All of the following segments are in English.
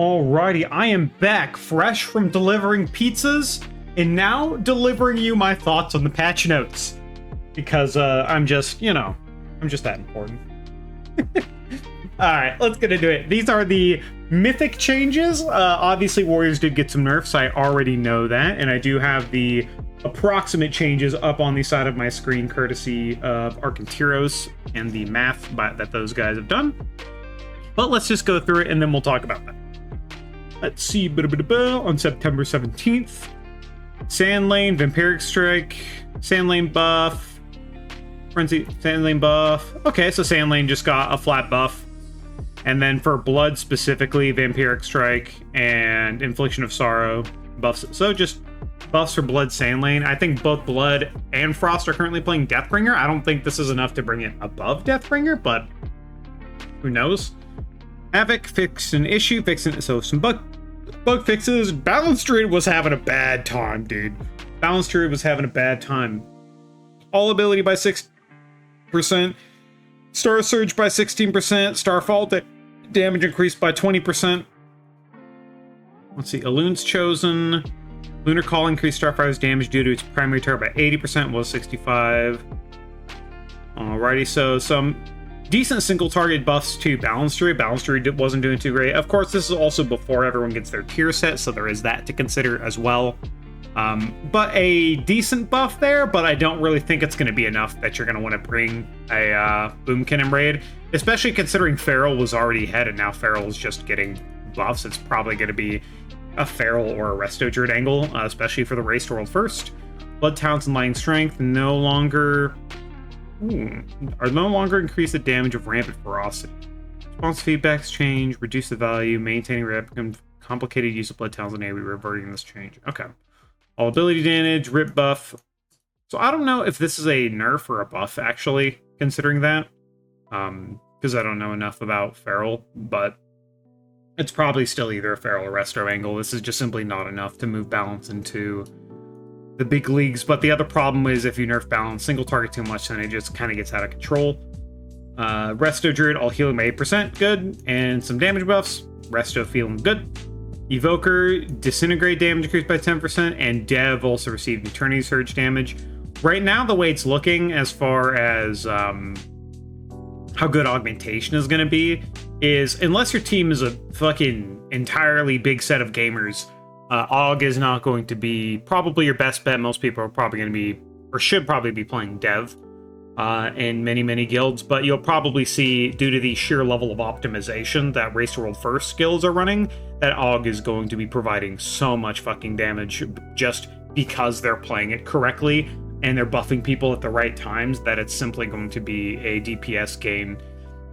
Alrighty, I am back, fresh from delivering pizzas, and now delivering you my thoughts on the patch notes. Because, I'm just that important. Alright, let's get into it. These are the Mythic changes. Obviously, Warriors did get some nerfs, I already know that, and I do have the approximate changes up on the side of my screen, courtesy of Arcantiros and the math that those guys have done. But let's just go through it, and then we'll talk about that. Let's see, on September 17th, Sand Lane, Vampiric Strike, Sand Lane buff, Frenzy, Sand Lane buff. Okay, so Sand Lane just got a flat buff. And then for Blood specifically, Vampiric Strike and Infliction of Sorrow buffs. So just buffs for Blood, Sand Lane. I think both Blood and Frost are currently playing Deathbringer. I don't think this is enough to bring it above Deathbringer, but who knows? Havoc fixed an issue, so some bug fixes. Balanced Druid was having a bad time, dude. Balanced Druid was having a bad time. All ability by 6%, Star Surge by 16%, Starfall damage increased by 20%. Let's see, Elun's chosen. Lunar Call increased Starfire's damage due to its primary target by 80%, was 65. Alrighty, so some decent single target buffs to Balanced Druid. Balanced Druid wasn't doing too great. Of course, this is also before everyone gets their tier set, so there is that to consider as well. But a decent buff there, but I don't really think it's going to be enough that you're going to want to bring a Boomkin raid, especially considering Feral was already ahead and now Feral is just getting buffs. It's probably going to be a Feral or a Resto Druid angle, especially for the Race to World First. Blood Talents and Lightning Strength no longer increase the damage of Rampant Ferocity. Response feedbacks change, reduce the value, maintaining rapid complicated use of Blood Talents and AoE, reverting this change. Okay. All ability damage, rip buff. So I don't know if this is a nerf or a buff, actually, considering that. Because I don't know enough about Feral, but it's probably still either a Feral or Resto angle. This is just simply not enough to move balance into the big leagues. But the other problem is if you nerf balance single target too much, then it just kind of gets out of control. Resto Druid, all healing by 8%, good. And some damage buffs, Resto feeling good. Evoker, Disintegrate damage increased by 10%, and Dev also received Eternity Surge damage. Right now, the way it's looking as far as how good Augmentation is going to be is, unless your team is a fucking entirely big set of gamers, Aug is not going to be probably your best bet. Most people are probably going to be, or should probably be playing Dev in many guilds, but you'll probably see, due to the sheer level of optimization that Race to World First skills are running, that Aug is going to be providing so much fucking damage just because they're playing it correctly and they're buffing people at the right times, that it's simply going to be a DPS gain.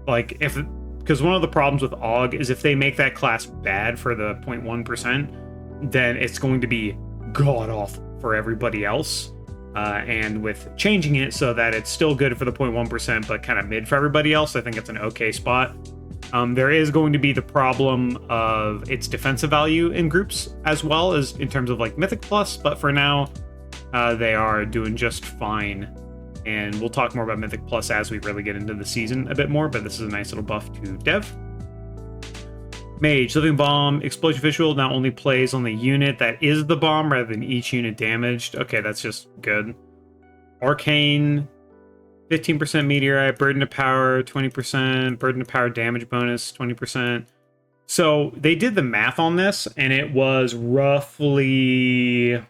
Like, because one of the problems with Aug is if they make that class bad for the 0.1%, then it's going to be god-awful for everybody else. And with changing it so that it's still good for the 0.1%, but kind of mid for everybody else, I think it's an okay spot. There is going to be the problem of its defensive value in groups, as well as in terms of like Mythic Plus, but for now, they are doing just fine. And we'll talk more about Mythic Plus as we really get into the season a bit more, but this is a nice little buff to Dev. Mage, Living Bomb, Explosion Visual now only plays on the unit that is the bomb rather than each unit damaged. Okay, that's just good. Arcane, 15% Meteorite, Burden of Power, 20%, Burden of Power damage bonus, 20%. So they did the math on this, and it was roughly,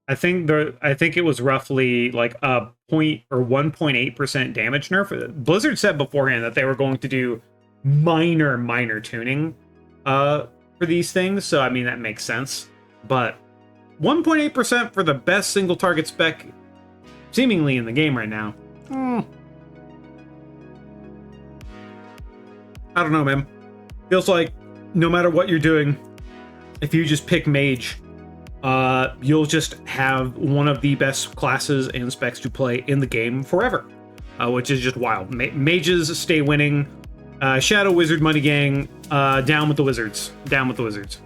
I think it was roughly like a 1.8% damage nerf. Blizzard said beforehand that they were going to do minor tuning for these things, so I mean that makes sense, but 1.8% for the best single target spec seemingly in the game right now, I don't know, man. Feels like no matter what you're doing, if you just pick Mage, you'll just have one of the best classes and specs to play in the game forever, which is just wild. Mages stay winning. Shadow Wizard Money Gang, down with the Wizards. Down with the Wizards.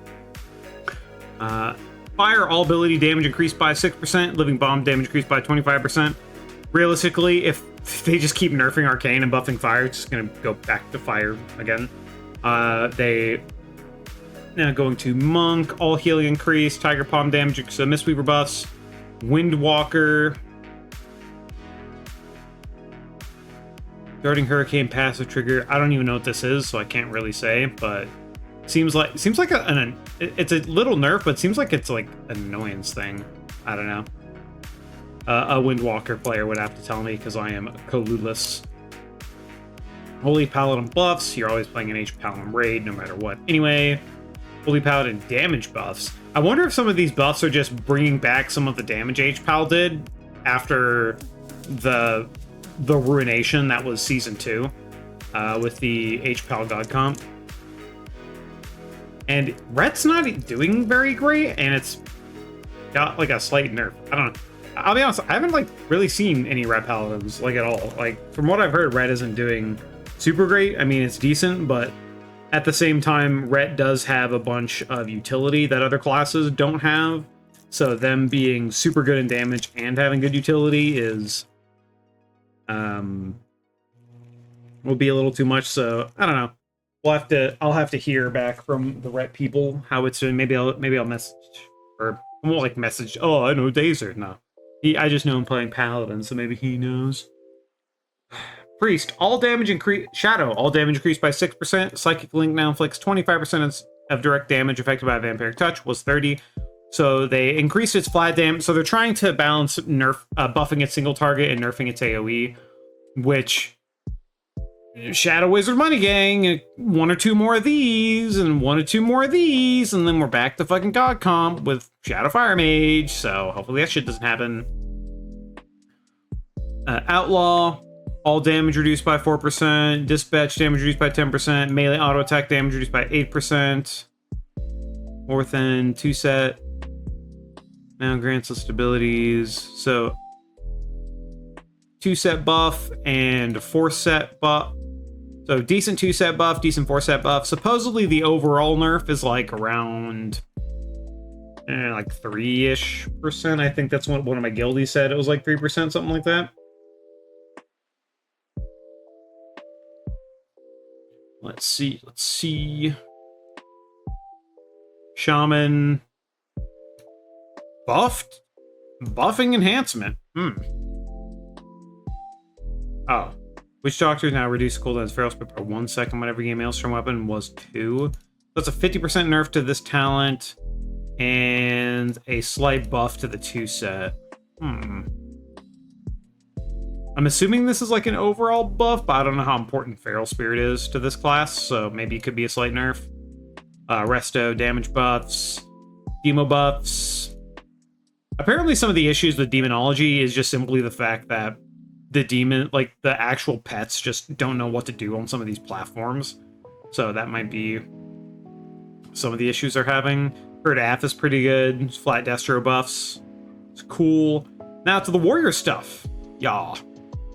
Fire, all ability damage increased by 6%. Living Bomb damage increased by 25%. Realistically, if they just keep nerfing Arcane and buffing Fire, it's just going to go back to Fire again. They now going to Monk, all healing increase, Tiger Palm damage, so Mistweaver buffs, Windwalker, Darting Hurricane passive trigger. I don't even know what this is, so I can't really say, but seems like it's a little nerf, but seems like it's like an annoyance thing. I don't know. A Windwalker player would have to tell me because I am clueless. Holy Paladin buffs. You're always playing an H Paladin raid no matter what. Anyway, Holy Paladin damage buffs. I wonder if some of these buffs are just bringing back some of the damage H Pal did after the ruination that was season 2 with the H Pal God comp. And Ret's not doing very great, and it's got like a slight nerf. I don't know. I'll be honest, I haven't like really seen any Ret Paladins like at all. Like from what I've heard, Ret isn't doing super great. I mean, it's decent, but at the same time, Ret does have a bunch of utility that other classes don't have. So them being super good in damage and having good utility is will be a little too much. So I don't know. I'll have to hear back from the Ret people how it's doing. Maybe I'll message, or I won't like message. Oh, I know Dazer. No, I just know I'm playing Paladin, so maybe he knows. Priest, all damage increase. Shadow, all damage increased by 6%. Psychic Link now inflicts 25% of direct damage affected by Vampiric Touch. Was 30. So they increased its flat damage. So they're trying to balance buffing its single target and nerfing its AoE, which Shadow Wizard Money Gang, 1 or 2 more of these, and 1 or 2 more of these, and then we're back to fucking God comp with Shadow Fire Mage. So hopefully that shit doesn't happen. Outlaw, all damage reduced by 4%. Dispatch damage reduced by 10%. Melee auto attack damage reduced by 8%. Orthan, 2-set. Now grants list abilities. So 2-set buff and 4-set buff. So decent 2-set buff, decent 4-set buff. Supposedly the overall nerf is like around like 3-ish%. I think that's what one of my guildies said. It was like 3%, something like that. Let's see. Shaman. Buffing enhancement. Oh. Witch Doctor now reduce cooldown's feral spit by 1 second whenever you get a Maelstrom weapon was 2. That's a 50% nerf to this talent. And a slight buff to the 2-set. I'm assuming this is like an overall buff, but I don't know how important Feral Spirit is to this class, so maybe it could be a slight nerf. Resto, damage buffs, demo buffs. Apparently some of the issues with Demonology is just simply the fact that the demon, like the actual pets, just don't know what to do on some of these platforms. So that might be some of the issues they're having. Heard Ath is pretty good. Flat Destro buffs. It's cool. Now to the warrior stuff. Y'all.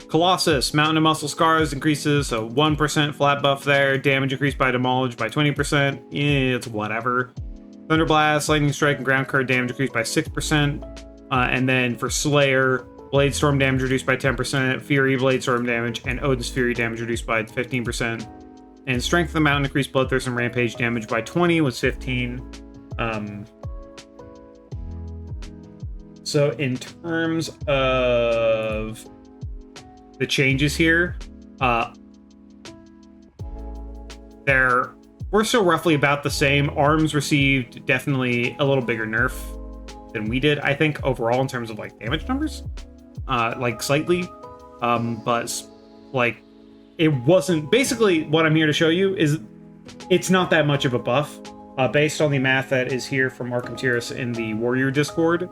Colossus, Mountain of Muscle Scars increases, so 1% flat buff there. Damage increased by Demolish by 20%. It's whatever. Thunder Blast, Lightning Strike, and Ground Current damage increased by 6%. And then for Slayer, Blade Storm damage reduced by 10%. Fury, Blade Storm damage, and Odin's Fury damage reduced by 15%. And Strength of the Mountain increased Bloodthirst and Rampage damage by 20, was 15. So in terms of the changes here, we're still roughly about the same. Arms received definitely a little bigger nerf than we did, I think, overall in terms of like damage numbers, like slightly, but like it wasn't. Basically what I'm here to show you is it's not that much of a buff, based on the math that is here from Arkham Tiras in the Warrior Discord.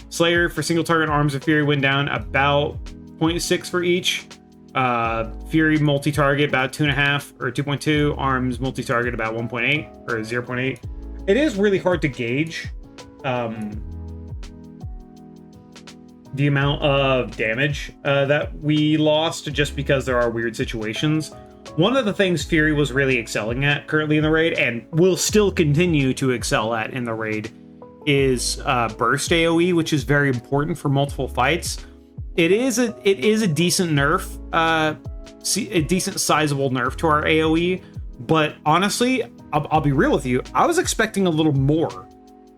Slayer for single target arms of Fury went down about 0.6 for each. Fury multi-target about 2.5 or 2.2. Arms multi-target about 1.8 or 0.8. It is really hard to gauge the amount of damage that we lost, just because there are weird situations. One of the things Fury was really excelling at currently in the raid, and will still continue to excel at in the raid, is burst AoE, which is very important for multiple fights. It is a decent nerf a decent sizable nerf to our AoE. But honestly, I'll be real with you. I was expecting a little more.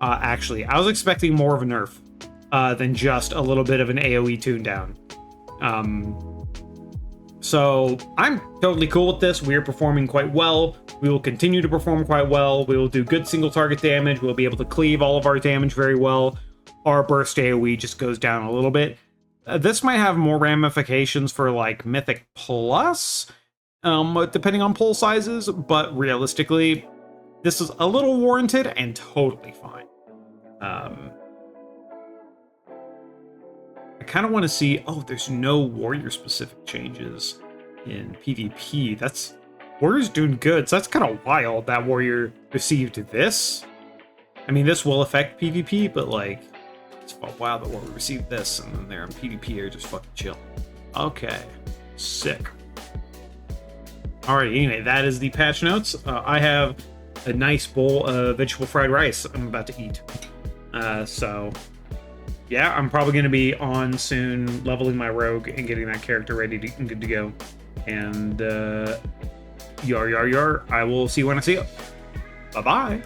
Actually, I was expecting more of a nerf than just a little bit of an AoE tune down. So I'm totally cool with this. We are performing quite well. We will continue to perform quite well. We will do good single target damage. We'll be able to cleave all of our damage very well. Our burst AoE just goes down a little bit. This might have more ramifications for like Mythic Plus, depending on pull sizes, but realistically, this is a little warranted and totally fine. I kind of want to see, oh, there's no warrior specific changes in PvP. Warrior's doing good, so that's kind of wild that warrior received this. I mean, this will affect PvP, but like, it's wow that warrior received this, and then they're in PvP are just fucking chill. Okay, sick. Alright, anyway, that is the patch notes. I have a nice bowl of vegetable fried rice I'm about to eat. So yeah, I'm probably going to be on soon, leveling my rogue and getting that character ready and good to go. And yar, I will see you when I see you. Bye-bye.